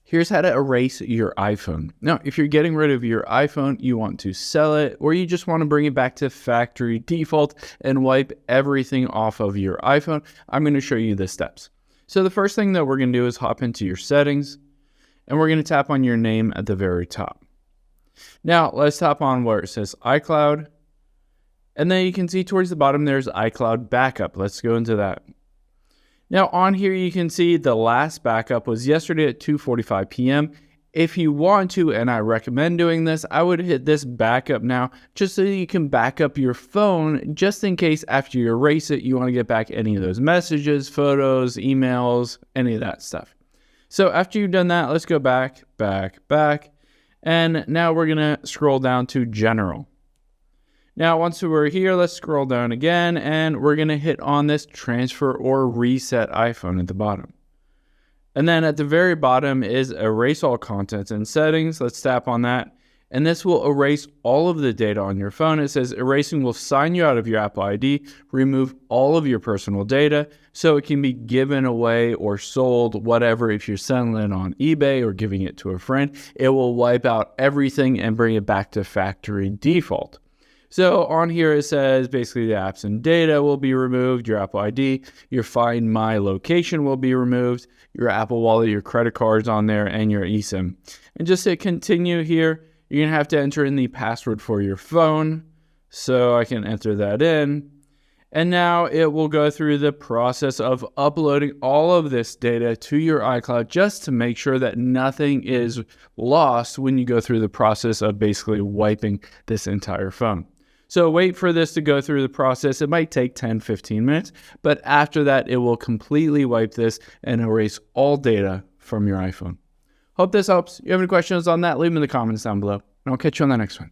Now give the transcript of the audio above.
Here's how to erase your iPhone. Now, if you're getting rid of your iPhone, you want to sell it, or you just want to bring it back to factory default and wipe everything off of your iPhone, I'm going to show you the steps. So the first thing that we're going to do is hop into your settings, and we're going to tap on your name at the very top. Now, let's tap on where it says iCloud, and then you can see towards the bottom there's iCloud backup. Let's go into that. Now on here you can see the last backup was yesterday at 2:45 p.m. If you want to, and I recommend doing this, I would hit this backup now just so you can back up your phone just in case after you erase it you want to get back any of those messages, photos, emails, any of that stuff. So after you've done that, let's go back, and now we're going to scroll down to General. Now, once we're here, let's scroll down again, and we're going to hit on this transfer or reset iPhone at the bottom. And then at the very bottom is erase all contents and settings. Let's tap on that. And this will erase all of the data on your phone. It says erasing will sign you out of your Apple ID, remove all of your personal data, so it can be given away or sold, whatever. If you're selling it on eBay or giving it to a friend, it will wipe out everything and bring it back to factory default. So on here it says basically the apps and data will be removed, your Apple ID, your Find My location will be removed, your Apple Wallet, your credit cards on there, and your eSIM. And just hit continue here. You're going to have to enter in the password for your phone. So I can enter that in. And now it will go through the process of uploading all of this data to your iCloud just to make sure that nothing is lost when you go through the process of basically wiping this entire phone. So wait for this to go through the process. It might take 10-15 minutes, but after that, it will completely wipe this and erase all data from your iPhone. Hope this helps. If you have any questions on that, leave them in the comments down below, and I'll catch you on the next one.